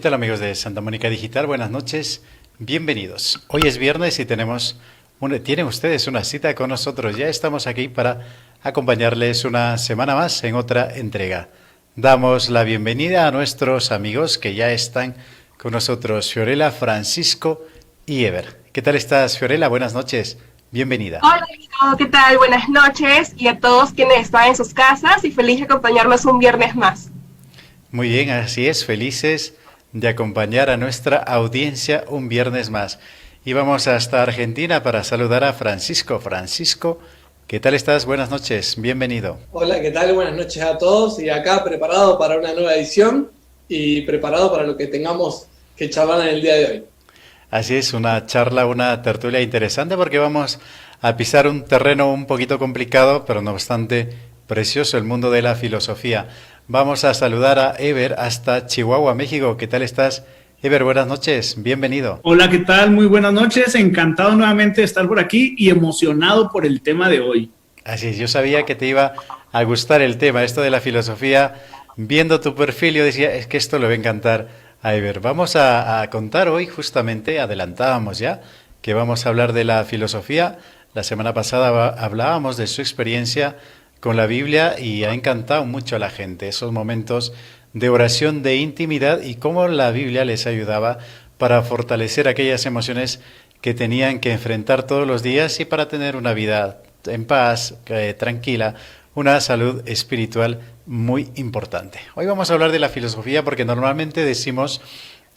tal amigos de Santa Mónica Digital? Buenas noches, bienvenidos. Hoy es viernes y tienen ustedes una cita con nosotros. Ya estamos aquí para acompañarles una semana más en otra entrega. Damos la bienvenida a nuestros amigos que ya están con nosotros, Fiorella, Francisco y Ever. ¿Qué tal estás, Fiorella? Buenas noches, bienvenida. Hola, amigo, ¿qué tal? Buenas noches y a todos quienes están en sus casas y feliz de acompañarnos un viernes más. Muy bien, así es, felices de acompañar a nuestra audiencia un viernes más. Y vamos hasta Argentina para saludar a Francisco. Francisco, ¿qué tal estás? Buenas noches, bienvenido. Hola, ¿qué tal? Buenas noches a todos y acá preparado para una nueva edición y preparado para lo que tengamos que charlar en el día de hoy. Así es, una charla, una tertulia interesante porque vamos a pisar un terreno un poquito complicado, pero no obstante precioso, el mundo de la filosofía. Vamos a saludar a Ever hasta Chihuahua, México. ¿Qué tal estás, Ever? Buenas noches, bienvenido. Hola, ¿qué tal? Muy buenas noches. Encantado nuevamente de estar por aquí y emocionado por el tema de hoy. Así es, yo sabía que te iba a gustar el tema, esto de la filosofía. Viendo tu perfil, yo decía, es que esto le va a encantar a Ever. Vamos a contar hoy, justamente, adelantábamos ya, que vamos a hablar de la filosofía. La semana pasada hablábamos de su experiencia con la Biblia y ha encantado mucho a la gente esos momentos de oración, de intimidad y cómo la Biblia les ayudaba para fortalecer aquellas emociones que tenían que enfrentar todos los días y para tener una vida en paz, tranquila, una salud espiritual muy importante. Hoy vamos a hablar de la filosofía porque normalmente decimos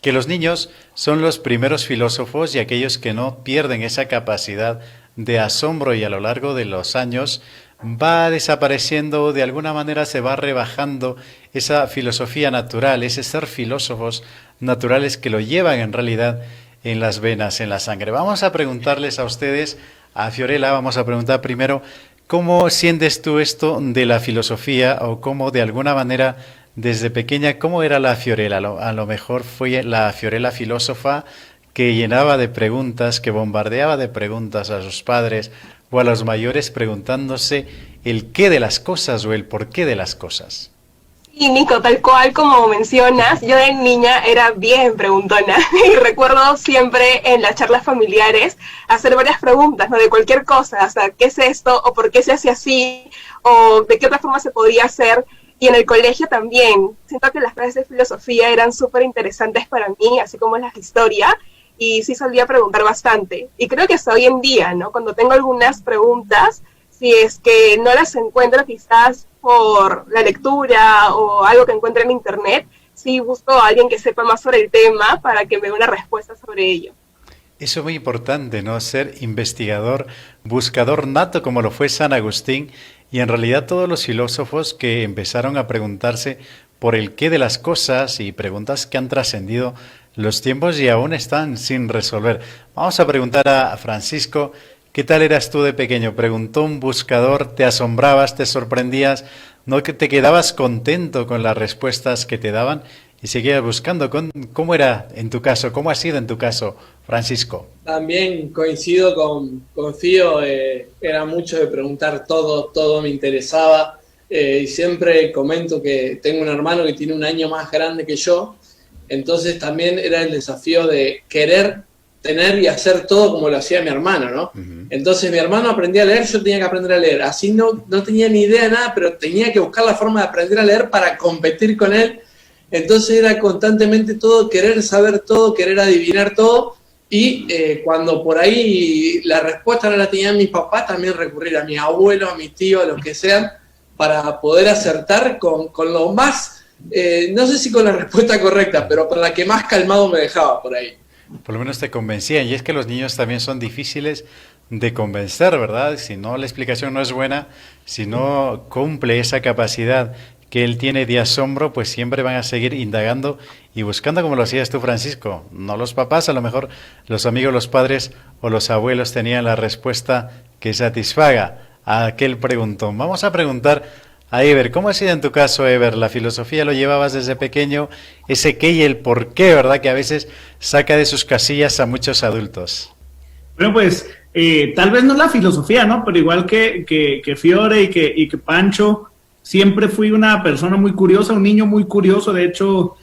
que los niños son los primeros filósofos y aquellos que no pierden esa capacidad de asombro y a lo largo de los años va desapareciendo, de alguna manera se va rebajando esa filosofía natural, ese ser filósofos naturales que lo llevan en realidad en las venas, en la sangre. Vamos a preguntarles a ustedes, a Fiorella, vamos a preguntar primero, ¿cómo sientes tú esto de la filosofía o cómo de alguna manera desde pequeña, cómo era la Fiorella? A lo mejor fue la Fiorella filósofa que llenaba de preguntas, que bombardeaba de preguntas a sus padres o a los mayores preguntándose el qué de las cosas o el por qué de las cosas. Sí, Nico, tal cual como mencionas, yo de niña era bien preguntona y recuerdo siempre en las charlas familiares hacer varias preguntas, ¿no? De cualquier cosa, o sea, ¿qué es esto? O ¿por qué se hace así? O ¿de qué otra forma se podría hacer? Y en el colegio también, siento que las clases de filosofía eran súper interesantes para mí, así como las de historia, y sí solía preguntar bastante. Y creo que hasta hoy en día, ¿no? Cuando tengo algunas preguntas, si es que no las encuentro quizás por la lectura o algo que encuentre en internet, sí busco a alguien que sepa más sobre el tema para que me dé una respuesta sobre ello. Eso es muy importante, ¿no? Ser investigador, buscador nato como lo fue San Agustín y en realidad todos los filósofos que empezaron a preguntarse por el qué de las cosas y preguntas que han trascendido los tiempos y aún están sin resolver. Vamos a preguntar a Francisco, ¿qué tal eras tú de pequeño? Preguntó un buscador, ¿te asombrabas, te sorprendías? ¿No que te quedabas contento con las respuestas que te daban y seguías buscando? ¿Cómo era en tu caso? ¿Cómo ha sido en tu caso, Francisco? También coincido con Fío, era mucho de preguntar todo me interesaba y siempre comento que tengo un hermano que tiene un año más grande que yo, entonces también era el desafío de querer tener y hacer todo como lo hacía mi hermano, ¿no? Uh-huh. Entonces mi hermano aprendía a leer, yo tenía que aprender a leer. Así no tenía ni idea de nada, pero tenía que buscar la forma de aprender a leer para competir con él. Entonces era constantemente todo, querer saber todo, querer adivinar todo. Y cuando por ahí la respuesta no la tenían mis papás, también recurrir a mis abuelos, a mis tíos, a los que sean, para poder acertar con lo más, no sé si con la respuesta correcta, pero con la que más calmado me dejaba por ahí. Por lo menos te convencían, y es que los niños también son difíciles de convencer, ¿verdad? Si no, la explicación no es buena, si no cumple esa capacidad que él tiene de asombro, pues siempre van a seguir indagando y buscando como lo hacías tú, Francisco. No los papás, a lo mejor los amigos, los padres o los abuelos tenían la respuesta que satisfaga a aquel preguntón. Vamos a preguntar a Ever, ¿cómo ha sido en tu caso, Ever? La filosofía lo llevabas desde pequeño, ese qué y el por qué, ¿verdad? Que a veces saca de sus casillas a muchos adultos. Bueno, pues tal vez no la filosofía, ¿no? Pero igual que Fiore y que Pancho, siempre fui una persona muy curiosa, un niño muy curioso. De hecho,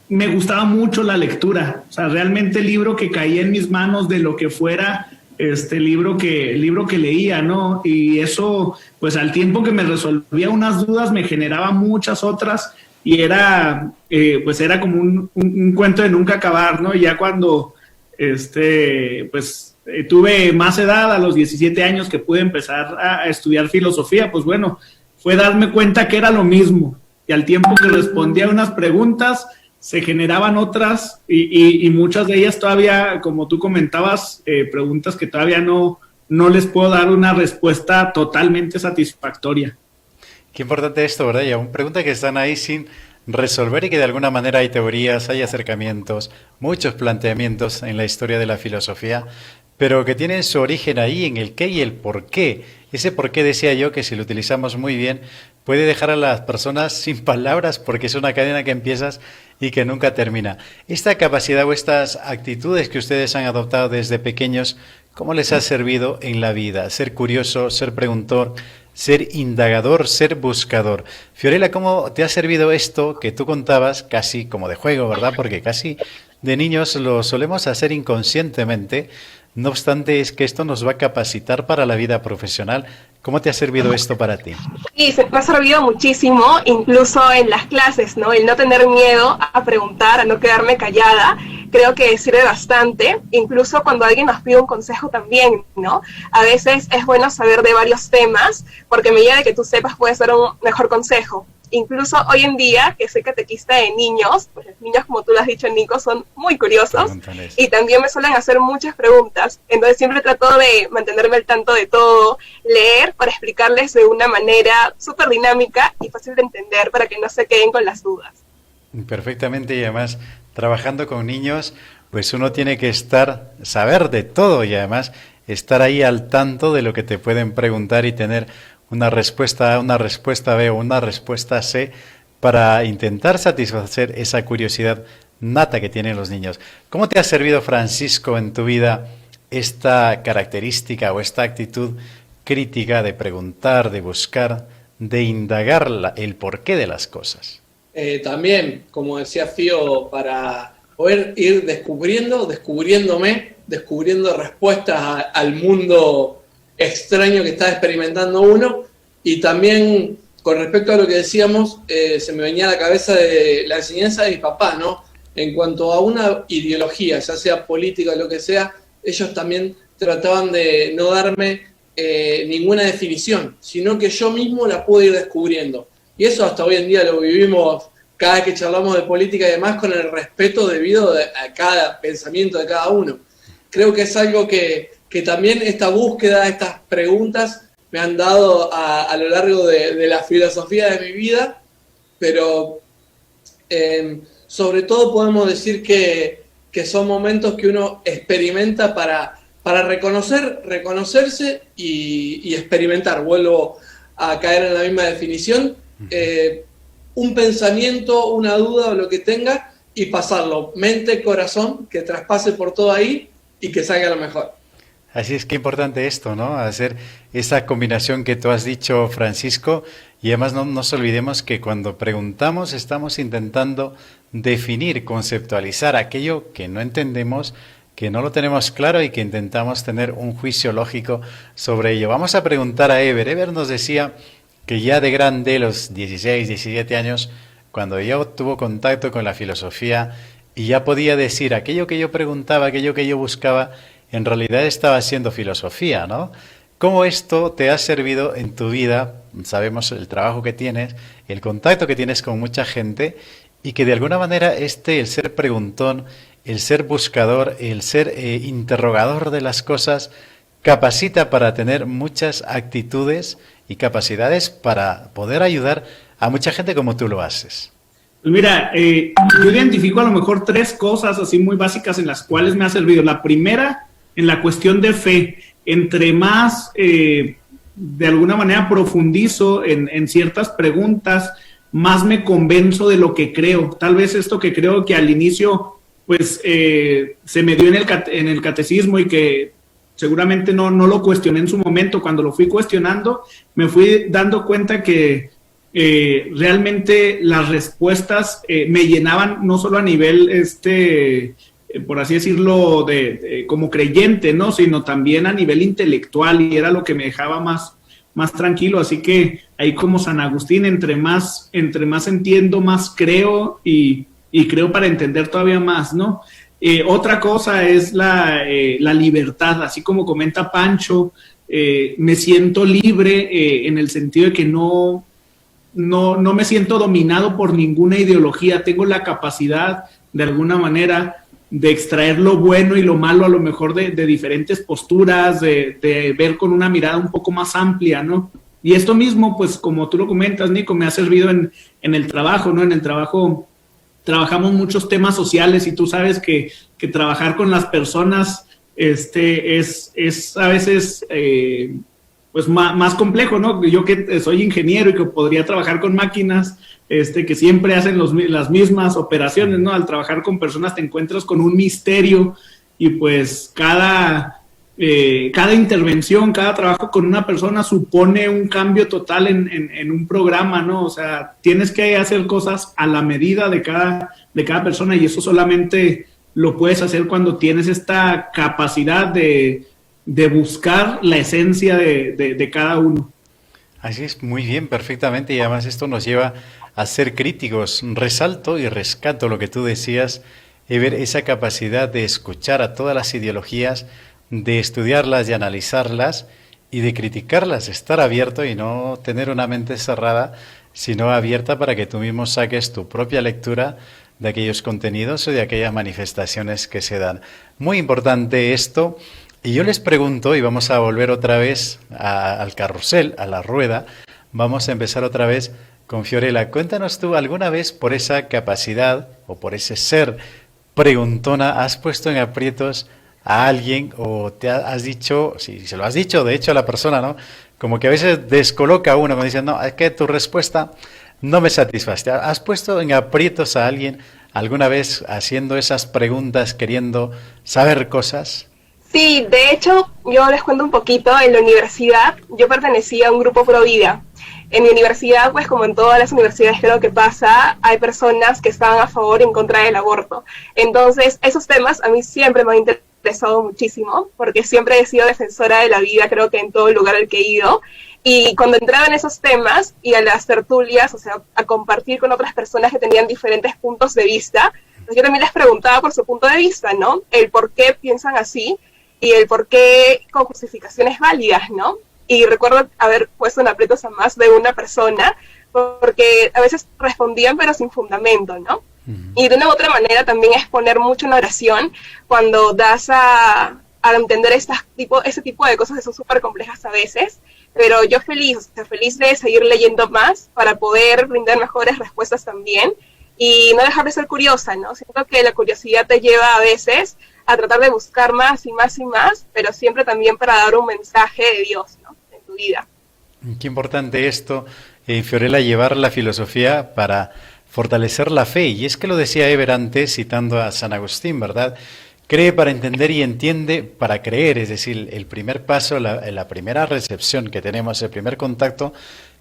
me gustaba mucho la lectura. O sea, realmente el libro que caía en mis manos de lo que fuera, libro que leía, ¿no? Y eso, pues al tiempo que me resolvía unas dudas, me generaba muchas otras, y era como un cuento de nunca acabar, ¿no? Y ya cuando, tuve más edad, a los 17 años que pude empezar a estudiar filosofía, pues bueno, fue darme cuenta que era lo mismo. Y al tiempo que respondía unas preguntas, se generaban otras, y muchas de ellas todavía, como tú comentabas, preguntas que todavía no les puedo dar una respuesta totalmente satisfactoria. Qué importante esto, ¿verdad? Y aún preguntas que están ahí sin resolver y que de alguna manera hay teorías, hay acercamientos, muchos planteamientos en la historia de la filosofía, pero que tienen su origen ahí en el qué y el por qué. Ese por qué, decía yo, que si lo utilizamos muy bien, puede dejar a las personas sin palabras, porque es una cadena que empiezas y que nunca termina. Esta capacidad o estas actitudes que ustedes han adoptado desde pequeños, ¿cómo les ha servido en la vida? Ser curioso, ser preguntor, ser indagador, ser buscador. Fiorella, ¿cómo te ha servido esto que tú contabas casi como de juego, verdad? Porque casi de niños lo solemos hacer inconscientemente. No obstante, es que esto nos va a capacitar para la vida profesional. ¿Cómo te ha servido esto para ti? Sí, me ha servido muchísimo, incluso en las clases, ¿no? El no tener miedo a preguntar, a no quedarme callada, creo que sirve bastante, incluso cuando alguien nos pide un consejo también, ¿no? A veces es bueno saber de varios temas, porque a medida de que tú sepas puede ser un mejor consejo. Incluso hoy en día, que soy catequista de niños, pues los niños, como tú lo has dicho, Nico, son muy curiosos y también me suelen hacer muchas preguntas. Entonces siempre trato de mantenerme al tanto de todo, leer para explicarles de una manera súper dinámica y fácil de entender para que no se queden con las dudas. Perfectamente, y además trabajando con niños, pues uno tiene que saber de todo y además estar ahí al tanto de lo que te pueden preguntar y tener una respuesta A, una respuesta B o una respuesta C para intentar satisfacer esa curiosidad nata que tienen los niños. ¿Cómo te ha servido, Francisco, en tu vida esta característica o esta actitud crítica de preguntar, de buscar, de indagar el porqué de las cosas? También, como decía Fío, para poder ir descubriéndome, descubriendo respuestas al mundo extraño que está experimentando uno. Y también con respecto a lo que decíamos, se me venía a la cabeza de la enseñanza de mi papá, ¿no? En cuanto a una ideología, ya sea política o lo que sea, ellos también trataban de no darme ninguna definición, sino que yo mismo la pude ir descubriendo. Y eso hasta hoy en día lo vivimos cada vez que charlamos de política y demás, con el respeto debido a cada pensamiento de cada uno. Creo que es algo que también esta búsqueda, estas preguntas me han dado a lo largo de la filosofía de mi vida, pero sobre todo podemos decir que son momentos que uno experimenta para reconocerse y experimentar. Vuelvo a caer en la misma definición, un pensamiento, una duda o lo que tenga, y pasarlo mente, corazón, que traspase por todo ahí y que salga lo mejor. Así es, que importante esto, ¿no? Hacer esa combinación que tú has dicho, Francisco, y además no nos olvidemos que cuando preguntamos estamos intentando definir, conceptualizar aquello que no entendemos, que no lo tenemos claro y que intentamos tener un juicio lógico sobre ello. Vamos a preguntar a Ever. Ever nos decía que ya de grande, los 16, 17 años, cuando ya tuvo contacto con la filosofía y ya podía decir aquello que yo preguntaba, aquello que yo buscaba, en realidad estaba haciendo filosofía, ¿no? ¿Cómo esto te ha servido en tu vida? Sabemos el trabajo que tienes, el contacto que tienes con mucha gente y que de alguna manera el ser preguntón, el ser buscador, el ser interrogador de las cosas capacita para tener muchas actitudes y capacidades para poder ayudar a mucha gente como tú lo haces. Pues mira, yo identifico a lo mejor 3 cosas así muy básicas en las cuales me ha servido. La primera, en la cuestión de fe. Entre más, de alguna manera, profundizo en ciertas preguntas, más me convenzo de lo que creo. Tal vez esto que creo que al inicio, pues, se me dio en el catecismo y que seguramente no lo cuestioné en su momento. Cuando lo fui cuestionando, me fui dando cuenta que realmente las respuestas me llenaban no solo a nivel, por así decirlo, como creyente, ¿no? Sino también a nivel intelectual, y era lo que me dejaba más tranquilo. Así que ahí como San Agustín, entre más entiendo, más creo, y creo para entender todavía más, ¿no? Otra cosa es la libertad, así como comenta Pancho. Me siento libre en el sentido de que no me siento dominado por ninguna ideología. Tengo la capacidad, de alguna manera, de extraer lo bueno y lo malo, a lo mejor de diferentes posturas, de ver con una mirada un poco más amplia, ¿no? Y esto mismo, pues como tú lo comentas, Nico, me ha servido en el trabajo, ¿no? En el trabajo trabajamos muchos temas sociales, y tú sabes que trabajar con las personas es a veces pues más complejo, ¿no? Yo que soy ingeniero y que podría trabajar con máquinas que siempre hacen las mismas operaciones, ¿no? Al trabajar con personas te encuentras con un misterio, y pues cada intervención, cada trabajo con una persona supone un cambio total en un programa, ¿no? O sea, tienes que hacer cosas a la medida de cada persona, y eso solamente lo puedes hacer cuando tienes esta capacidad de buscar la esencia de cada uno. Así es, muy bien, perfectamente, y además esto nos lleva a ser críticos. Resalto y rescato lo que tú decías, ver esa capacidad de escuchar a todas las ideologías, de estudiarlas y analizarlas y de criticarlas, estar abierto y no tener una mente cerrada, sino abierta para que tú mismo saques tu propia lectura de aquellos contenidos o de aquellas manifestaciones que se dan. Muy importante esto. Y yo les pregunto, y vamos a volver otra vez al carrusel, a la rueda, vamos a empezar otra vez con Fiorella. Cuéntanos tú, ¿alguna vez por esa capacidad o por ese ser preguntona has puesto en aprietos a alguien, o te has dicho, si se lo has dicho de hecho a la persona, ¿no? Como que a veces descoloca a uno cuando dicen, no, es que tu respuesta no me satisface. ¿Has puesto en aprietos a alguien alguna vez haciendo esas preguntas, queriendo saber cosas? Sí, de hecho, yo les cuento un poquito. En la universidad, yo pertenecía a un grupo pro vida. En mi universidad, pues como en todas las universidades creo que pasa, hay personas que estaban a favor y en contra del aborto. Entonces, esos temas a mí siempre me han interesado muchísimo, porque siempre he sido defensora de la vida, creo que en todo lugar al que he ido. Y cuando entraba en esos temas y a las tertulias, o sea, a compartir con otras personas que tenían diferentes puntos de vista, pues yo también les preguntaba por su punto de vista, ¿no? El por qué piensan así y el por qué con justificaciones válidas, ¿no? Y recuerdo haber puesto en aprietos a más de una persona, porque a veces respondían pero sin fundamento, ¿no? Y de una u otra manera también es poner mucho en la oración cuando das a entender ese tipo de cosas que son súper complejas a veces, pero yo feliz de seguir leyendo más para poder brindar mejores respuestas también y no dejar de ser curiosa, ¿no? Siento que la curiosidad te lleva a veces a tratar de buscar más y más y más, pero siempre también para dar un mensaje de Dios, ¿no? En tu vida. Qué importante esto, Fiorella, llevar la filosofía para fortalecer la fe. Y es que lo decía Ever antes, citando a San Agustín, ¿verdad? Cree para entender y entiende para creer. Es decir, el primer paso, la primera recepción que tenemos, el primer contacto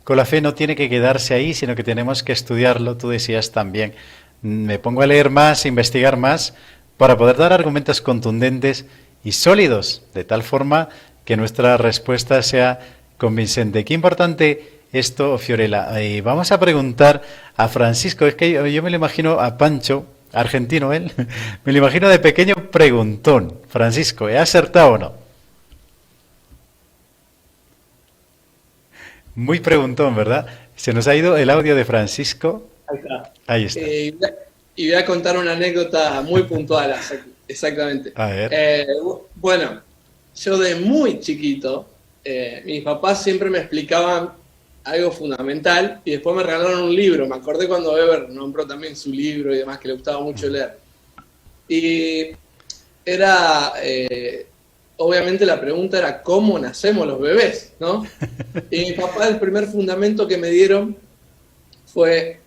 con la fe no tiene que quedarse ahí, sino que tenemos que estudiarlo. Tú decías también, me pongo a leer más, a investigar más, para poder dar argumentos contundentes y sólidos, de tal forma que nuestra respuesta sea convincente. Qué importante esto, Fiorella. Vamos a preguntar a Francisco. Es que yo me lo imagino a Pancho, argentino él, me lo imagino de pequeño preguntón. Francisco, ¿he acertado o no? Muy preguntón, ¿verdad? Se nos ha ido el audio de Francisco. Ahí está. Ahí está. Y voy a contar una anécdota muy puntual, exactamente. A ver. Bueno, yo de muy chiquito, mis papás siempre me explicaban algo fundamental y después me regalaron un libro. Me acordé cuando Weber nombró también su libro y demás, que le gustaba mucho leer. Y era, obviamente la pregunta era ¿cómo nacemos los bebés? ¿No? Y mi papá, el primer fundamento que me dieron fue...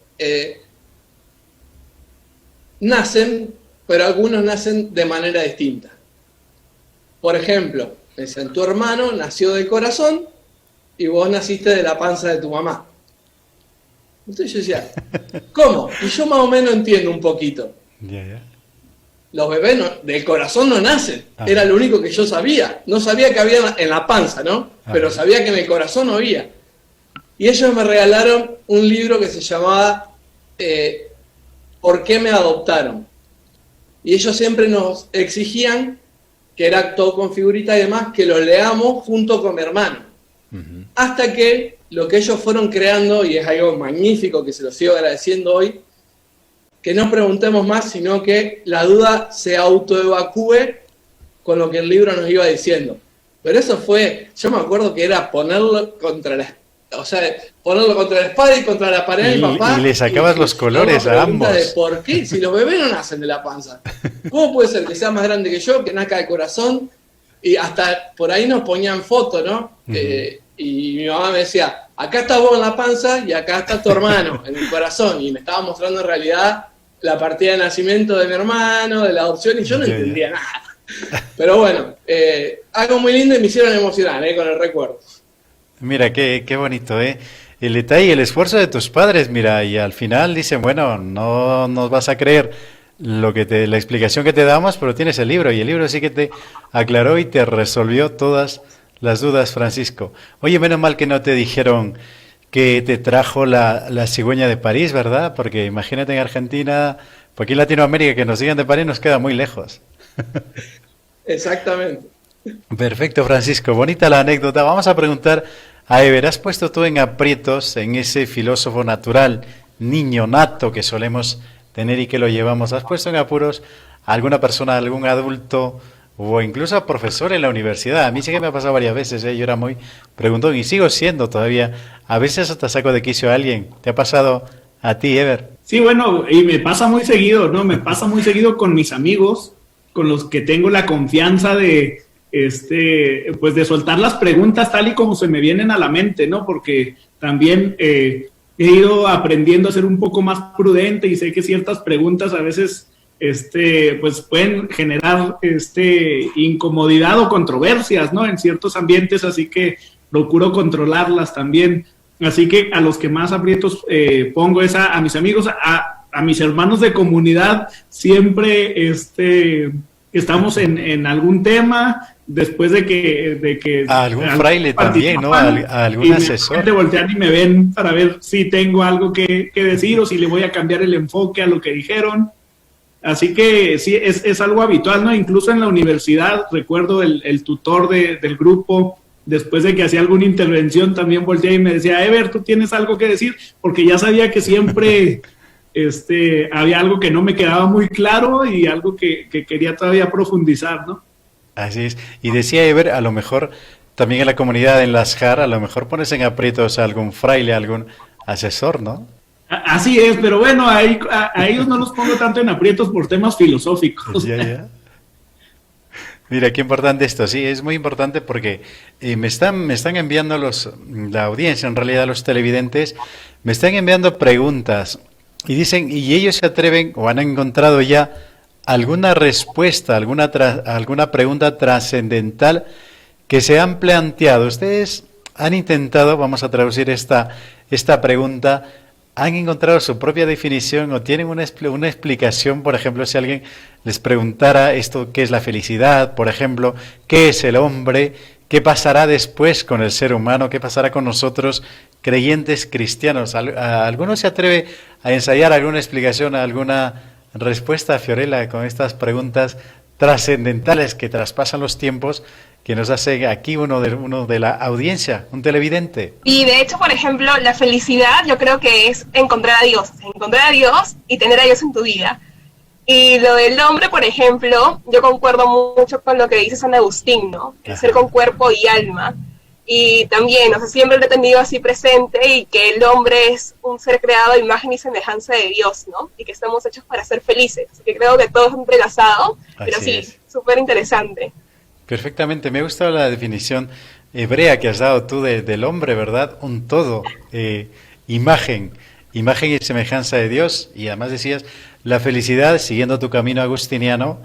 nacen, pero algunos nacen de manera distinta. Por ejemplo, me dicen, tu hermano nació del corazón y vos naciste de la panza de tu mamá. Entonces yo decía, ¿cómo? Y yo más o menos entiendo un poquito. Ya. Los bebés del corazón no nacen. Ah. Era lo único que yo sabía. No sabía que había en la panza, ¿no? Pero sabía que en el corazón no había. Y ellos me regalaron un libro que se llamaba ¿Por qué me adoptaron? Y ellos siempre nos exigían, que era todo con figuritas y demás, que lo leamos junto con mi hermano. Hasta que lo que ellos fueron creando, y es algo magnífico que se los sigo agradeciendo hoy, que no preguntemos más, sino que la duda se autoevacúe con lo que el libro nos iba diciendo. Pero eso fue, yo me acuerdo que era ponerlo contra la espada y contra la pared de mi papá. Y le sacabas los colores a ambos. De ¿por qué? Si los bebés no nacen de la panza. ¿Cómo puede ser que sea más grande que yo, que nazca del corazón? Y hasta por ahí nos ponían fotos, ¿no? Y mi mamá me decía, acá estás vos en la panza y acá está tu hermano en el corazón. Y me estaba mostrando en realidad la partida de nacimiento de mi hermano, de la adopción, y yo no entendía nada. Pero bueno, algo muy lindo y me hicieron emocionar con el recuerdo. Mira, qué bonito, ¿eh? El detalle, el esfuerzo de tus padres, mira, y al final dicen, bueno, no nos vas a creer la explicación que te damos, pero tienes el libro, y el libro sí que te aclaró y te resolvió todas las dudas, Francisco. Oye, menos mal que no te dijeron que te trajo la cigüeña de París, ¿verdad? Porque imagínate en Argentina, porque en Latinoamérica que nos digan de París nos queda muy lejos. Exactamente. Perfecto, Francisco. Bonita la anécdota. Vamos a preguntar a Ever, ¿has puesto tú en aprietos en ese filósofo natural, niño nato que solemos tener y que lo llevamos? ¿Has puesto en apuros a alguna persona, a algún adulto o incluso a profesor en la universidad? A mí sí que me ha pasado varias veces, yo era muy preguntón y sigo siendo todavía. A veces hasta saco de quicio a alguien. ¿Te ha pasado a ti, Ever? Sí, bueno, y me pasa muy seguido, ¿no? Me pasa muy seguido con mis amigos, con los que tengo la confianza de pues de soltar las preguntas tal y como se me vienen a la mente, ¿no? Porque también he ido aprendiendo a ser un poco más prudente y sé que ciertas preguntas a veces pues pueden generar incomodidad o controversias, ¿no? En ciertos ambientes, así que procuro controlarlas también. Así que a los que más aprietos pongo es a mis amigos, a mis hermanos de comunidad, siempre estamos en algún tema, después de que a algún fraile también, ¿no? A algún asesor. De voltear y me ven para ver si tengo algo que decir o si le voy a cambiar el enfoque a lo que dijeron. Así que sí, es algo habitual, ¿no? Incluso en la universidad, recuerdo el tutor del grupo, después de que hacía alguna intervención, también volteaba y me decía, Ever, ¿tú tienes algo que decir? Porque ya sabía que siempre había algo que no me quedaba muy claro y algo que quería todavía profundizar, ¿no? Así es. Y decía Ever, a lo mejor también en la comunidad, en las JAR, a lo mejor pones en aprietos a algún fraile, a algún asesor, ¿no? Así es, pero bueno, a ellos no los pongo tanto en aprietos por temas filosóficos. Ya. Mira, qué importante esto, sí, es muy importante porque me están enviando la audiencia, en realidad los televidentes, me están enviando preguntas y dicen, y ellos se atreven o han encontrado ya alguna respuesta, alguna pregunta trascendental que se han planteado. Ustedes han intentado, vamos a traducir esta pregunta, han encontrado su propia definición o tienen una explicación. Por ejemplo, si alguien les preguntara esto, ¿qué es la felicidad? Por ejemplo, ¿qué es el hombre? ¿Qué pasará después con el ser humano? ¿Qué pasará con nosotros, creyentes cristianos? ¿Alguno se atreve a ensayar alguna explicación, alguna respuesta, Fiorella, con estas preguntas trascendentales que traspasan los tiempos, que nos hace aquí uno de la audiencia, un televidente? Y de hecho, por ejemplo, la felicidad yo creo que es encontrar a Dios y tener a Dios en tu vida. Y lo del hombre, por ejemplo, yo concuerdo mucho con lo que dice San Agustín, ¿no? El ser con cuerpo y alma. Y también, o sea, siempre lo he tenido así presente y que el hombre es un ser creado a imagen y semejanza de Dios, ¿no? Y que estamos hechos para ser felices. Así que creo que todo es entrelazado, pero sí, súper interesante. Perfectamente, me ha gustado la definición hebrea que has dado tú del hombre, ¿verdad? Un todo, imagen y semejanza de Dios. Y además decías, la felicidad, siguiendo tu camino agustiniano,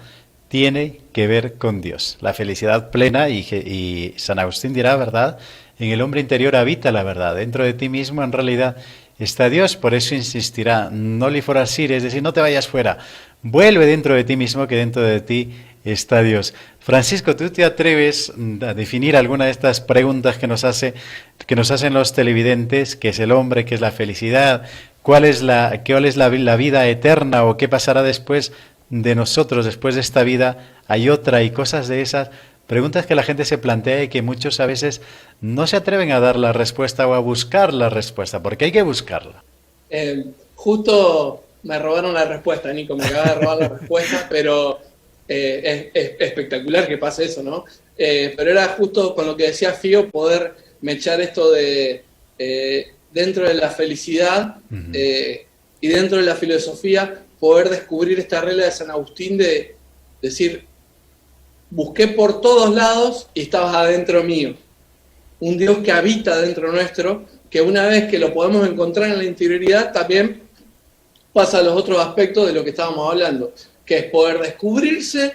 tiene que ver con Dios. La felicidad plena, y San Agustín dirá, ¿verdad? En el hombre interior habita la verdad. Dentro de ti mismo, en realidad, está Dios, por eso insistirá, no li forasir, es decir, no te vayas fuera, vuelve dentro de ti mismo, que dentro de ti está Dios. Francisco, ¿tú te atreves a definir alguna de estas preguntas que nos hacen los televidentes? ¿Qué es el hombre? ¿Qué es la felicidad? ¿Cuál es la vida eterna? ¿O qué pasará después de nosotros, después de esta vida? ¿Hay otra? Y cosas de esas. Preguntas que la gente se plantea y que muchos a veces no se atreven a dar la respuesta o a buscar la respuesta, porque hay que buscarla. Justo me robaron la respuesta, Nico, me acaba de robar la respuesta, pero es espectacular que pase eso, ¿no? Pero era justo con lo que decía Fío, poder mechar esto de dentro de la felicidad y dentro de la filosofía, poder descubrir esta regla de San Agustín de decir, busqué por todos lados y estabas adentro mío. Un Dios que habita dentro nuestro, que una vez que lo podemos encontrar en la interioridad, también pasa a los otros aspectos de lo que estábamos hablando, que es poder descubrirse,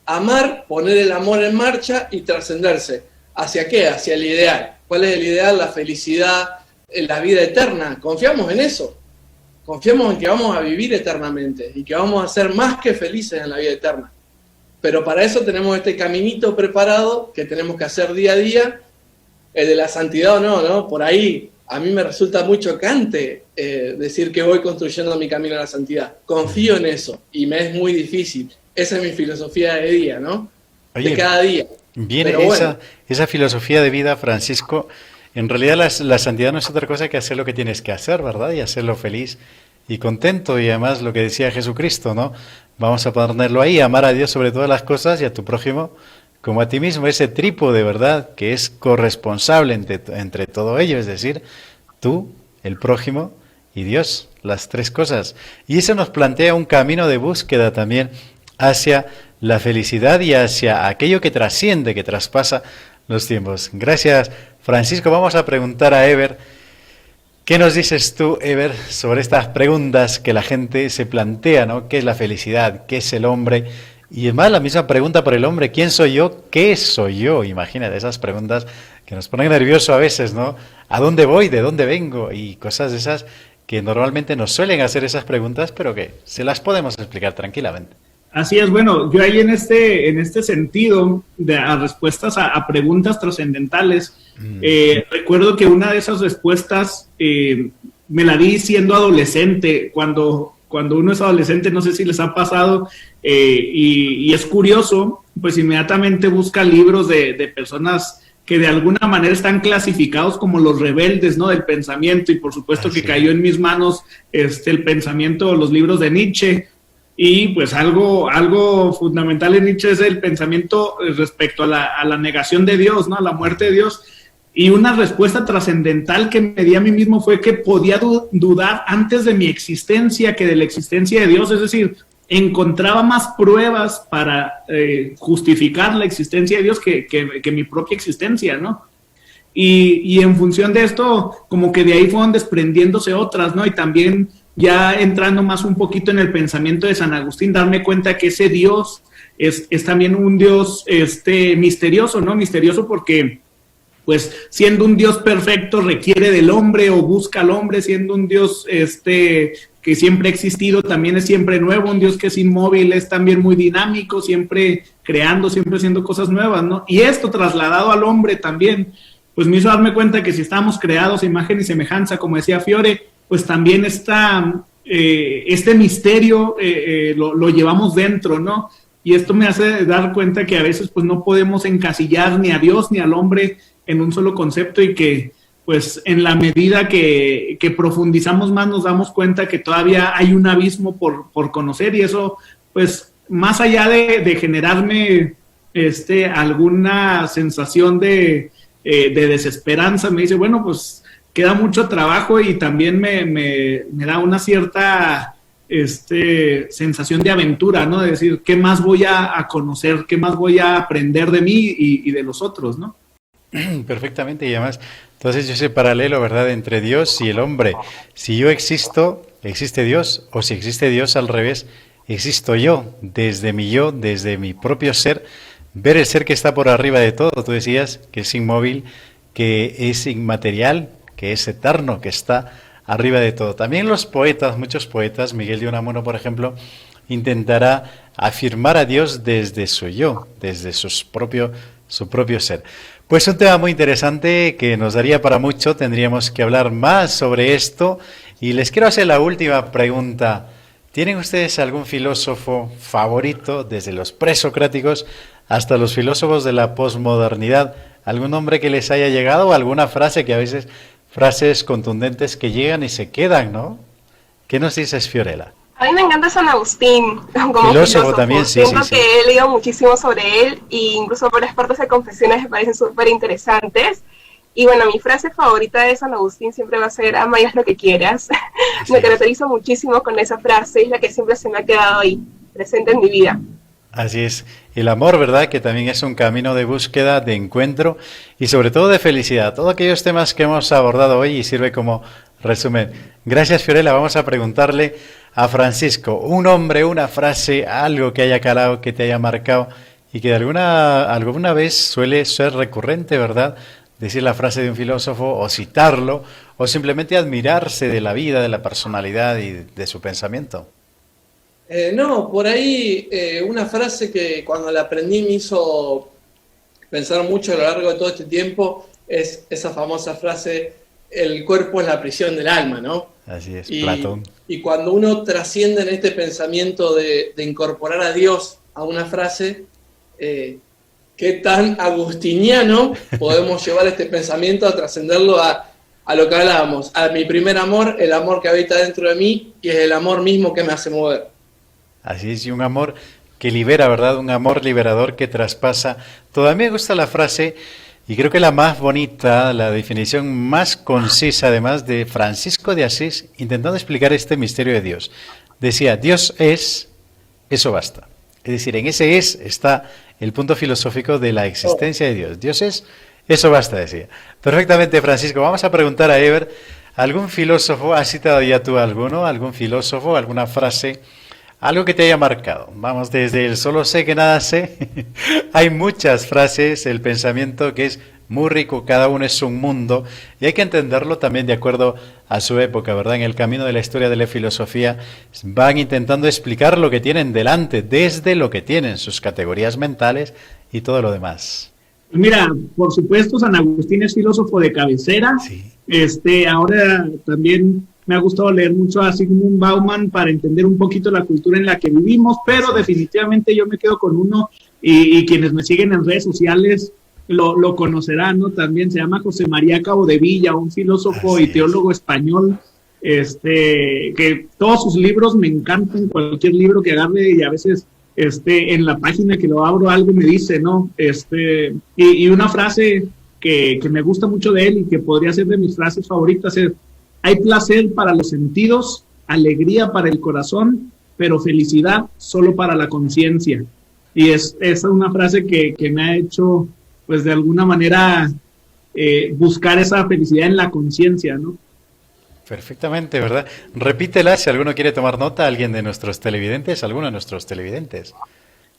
amar, poner el amor en marcha y trascenderse. ¿Hacia qué? Hacia el ideal. ¿Cuál es el ideal? La felicidad, la vida eterna. Confiamos en eso. Confiamos en que vamos a vivir eternamente y que vamos a ser más que felices en la vida eterna. Pero para eso tenemos este caminito preparado que tenemos que hacer día a día. El de la santidad o no, ¿no? Por ahí a mí me resulta muy chocante decir que voy construyendo mi camino a la santidad. Confío en eso y me es muy difícil. Esa es mi filosofía de día, ¿no? Oye, de cada día. Viene bueno, esa filosofía de vida, Francisco. En realidad la santidad no es otra cosa que hacer lo que tienes que hacer, ¿verdad? Y hacerlo feliz y contento. Y además lo que decía Jesucristo, ¿no? Vamos a ponerlo ahí, amar a Dios sobre todas las cosas y a tu prójimo como a ti mismo. Ese trípode, ¿verdad? Que es corresponsable entre todo ello, es decir, tú, el prójimo y Dios, las tres cosas. Y eso nos plantea un camino de búsqueda también hacia la felicidad y hacia aquello que trasciende, que traspasa los tiempos. Gracias, Francisco. Vamos a preguntar a Ever. ¿Qué nos dices tú, Ever, sobre estas preguntas que la gente se plantea, ¿no? ¿Qué es la felicidad? ¿Qué es el hombre? Y además la misma pregunta por el hombre, ¿quién soy yo? ¿Qué soy yo? Imagínate, esas preguntas que nos ponen nerviosos a veces, ¿no? ¿A dónde voy? ¿De dónde vengo? Y cosas de esas que normalmente nos suelen hacer esas preguntas, pero que se las podemos explicar tranquilamente. Así es, bueno, yo ahí en este sentido, a respuestas a preguntas trascendentales, recuerdo que una de esas respuestas me la di siendo adolescente. Cuando uno es adolescente, no sé si les ha pasado, y es curioso, pues inmediatamente busca libros de personas que de alguna manera están clasificados como los rebeldes, ¿no? Del pensamiento, y por supuesto que cayó en mis manos el pensamiento, los libros de Nietzsche. Y pues algo fundamental en Nietzsche es el pensamiento respecto a la negación de Dios, ¿no? A la muerte de Dios. Y una respuesta trascendental que me di a mí mismo fue que podía dudar antes de mi existencia que de la existencia de Dios. Es decir, encontraba más pruebas para justificar la existencia de Dios que mi propia existencia, ¿no? Y en función de esto, como que de ahí fueron desprendiéndose otras, ¿no? Y también ya entrando más un poquito en el pensamiento de San Agustín, darme cuenta que ese Dios es también un Dios misterioso, ¿no? Misterioso porque, pues, siendo un Dios perfecto requiere del hombre o busca al hombre, siendo un Dios que siempre ha existido, también es siempre nuevo, un Dios que es inmóvil, es también muy dinámico, siempre creando, siempre haciendo cosas nuevas, ¿no? Y esto trasladado al hombre también, pues me hizo darme cuenta que si estamos creados a imagen y semejanza, como decía Fiore, pues también este misterio lo llevamos dentro, ¿no? Y esto me hace dar cuenta que a veces pues no podemos encasillar ni a Dios ni al hombre en un solo concepto, y que pues en la medida que profundizamos más nos damos cuenta que todavía hay un abismo por conocer, y eso pues más allá de generarme alguna sensación de desesperanza, me dice, bueno, pues queda mucho trabajo, y también me da una cierta sensación de aventura, ¿no? De decir, ¿qué más voy a conocer? ¿Qué más voy a aprender de mí y de los otros, ¿no? Perfectamente, y además, entonces yo ese paralelo, ¿verdad?, entre Dios y el hombre. Si yo existo, existe Dios, o si existe Dios al revés, existo yo, desde mi propio ser, ver el ser que está por arriba de todo. Tú decías que es inmóvil, que es inmaterial, que es eterno, que está arriba de todo. También los poetas, muchos poetas, Miguel de Unamuno, por ejemplo, intentará afirmar a Dios desde su yo, desde su propio ser. Pues un tema muy interesante que nos daría para mucho, tendríamos que hablar más sobre esto. Y les quiero hacer la última pregunta. ¿Tienen ustedes algún filósofo favorito, desde los presocráticos hasta los filósofos de la posmodernidad? ¿Algún nombre que les haya llegado o alguna frase que a veces, frases contundentes que llegan y se quedan, ¿no? ¿Qué nos dices, Fiorella? A mí me encanta San Agustín como filósofo también, sí, Siento que he leído muchísimo sobre él e incluso varias partes de Confesiones me parecen súper interesantes. Y bueno, mi frase favorita de San Agustín siempre va a ser: ama y haz lo que quieras. Sí. Me caracterizo muchísimo con esa frase, es la que siempre se me ha quedado ahí, presente en mi vida. Así es. El amor, ¿verdad? Que también es un camino de búsqueda, de encuentro y sobre todo de felicidad. Todos aquellos temas que hemos abordado hoy y sirve como resumen. Gracias, Fiorella. Vamos a preguntarle a Francisco un nombre, una frase, algo que haya calado, que te haya marcado y que de alguna vez suele ser recurrente, ¿verdad? Decir la frase de un filósofo o citarlo o simplemente admirarse de la vida, de la personalidad y de su pensamiento. No, por ahí una frase que cuando la aprendí me hizo pensar mucho a lo largo de todo este tiempo es esa famosa frase: el cuerpo es la prisión del alma, ¿no? Así es, Platón. Y cuando uno trasciende en este pensamiento de incorporar a Dios a una frase, qué tan agustiniano podemos llevar este pensamiento a trascenderlo a lo que hablábamos, a mi primer amor, el amor que habita dentro de mí y es el amor mismo que me hace mover. Así es, y un amor que libera, ¿verdad? Un amor liberador que traspasa. Todavía me gusta la frase, y creo que la más bonita, la definición más concisa, además, de Francisco de Asís, intentando explicar este misterio de Dios. Decía: Dios es, eso basta. Es decir, en ese es está el punto filosófico de la existencia de Dios. Dios es, eso basta, decía. Perfectamente, Francisco. Vamos a preguntar a Ever, ¿algún filósofo, has citado ya tú alguno, algún filósofo, alguna frase, algo que te haya marcado? Vamos, desde el solo sé que nada sé, hay muchas frases, el pensamiento que es muy rico, cada uno es un mundo, y hay que entenderlo también de acuerdo a su época, ¿verdad? En el camino de la historia de la filosofía van intentando explicar lo que tienen delante, desde lo que tienen, sus categorías mentales y todo lo demás. Mira, por supuesto, San Agustín es filósofo de cabecera. Sí. Ahora también me ha gustado leer mucho a Zygmunt Bauman para entender un poquito la cultura en la que vivimos, pero definitivamente yo me quedo con uno, y quienes me siguen en redes sociales lo conocerán, ¿no? También se llama José María Capdevila, un filósofo y teólogo español, que todos sus libros me encantan, cualquier libro que agarre, y a veces en la página que lo abro algo me dice, ¿no? Y una frase que me gusta mucho de él y que podría ser de mis frases favoritas es: hay placer para los sentidos, alegría para el corazón, pero felicidad solo para la conciencia. Y esa es una frase que me ha hecho, pues de alguna manera, buscar esa felicidad en la conciencia, ¿no? Perfectamente, ¿verdad? Repítela si alguno quiere tomar nota, alguno de nuestros televidentes.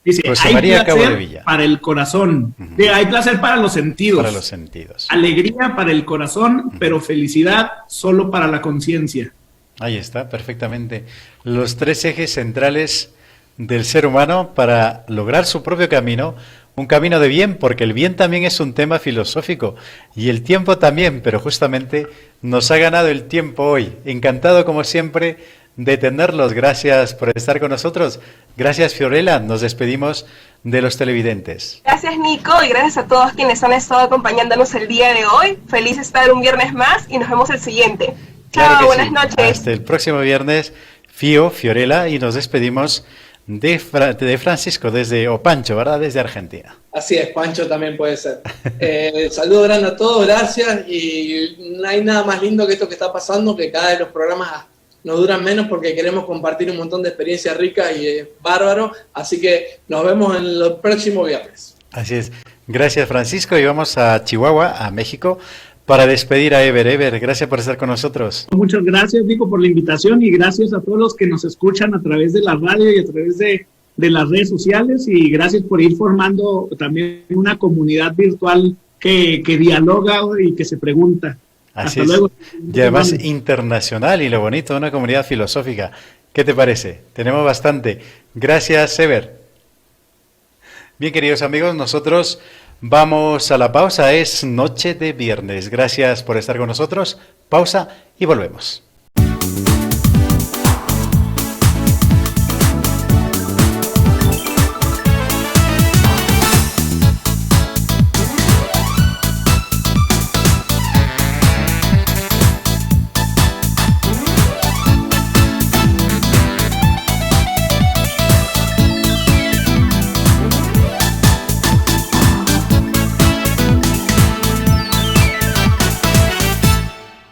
Dice: José hay María placer Capdevila. para el corazón, hay placer para los sentidos. Para los sentidos. Alegría para el corazón, pero felicidad solo para la conciencia. Ahí está, perfectamente. Los tres ejes centrales del ser humano para lograr su propio camino, un camino de bien, porque el bien también es un tema filosófico y el tiempo también, pero justamente nos ha ganado el tiempo hoy. Encantado, como siempre, de tenerlos. Gracias por estar con nosotros. Gracias, Fiorella. Nos despedimos de los televidentes. Gracias, Nico, y gracias a todos quienes han estado acompañándonos el día de hoy. Feliz estar un viernes más y nos vemos el siguiente. Claro, chao, buenas noches. Hasta el próximo viernes, Fiorella, y nos despedimos de Francisco desde, o Pancho, ¿verdad? Desde Argentina. Así es, Pancho también puede ser. Saludo grande a todos, gracias, y no hay nada más lindo que esto que está pasando, que cada vez los programas nos duran menos porque queremos compartir un montón de experiencias ricas y es bárbaro, así que nos vemos en el próximo viernes. Así es. Gracias, Francisco, y vamos a Chihuahua, a México, para despedir a Ever. Ever, gracias por estar con nosotros. Muchas gracias, Nico, por la invitación, y gracias a todos los que nos escuchan a través de la radio y a través de las redes sociales, y gracias por ir formando también una comunidad virtual que dialoga y que se pregunta. Así Hasta es. luego. Y además internacional y lo bonito de una comunidad filosófica. ¿Qué te parece? Tenemos bastante. Gracias, Ever. Bien, queridos amigos, nosotros vamos a la pausa. Es noche de viernes. Gracias por estar con nosotros. Pausa y volvemos.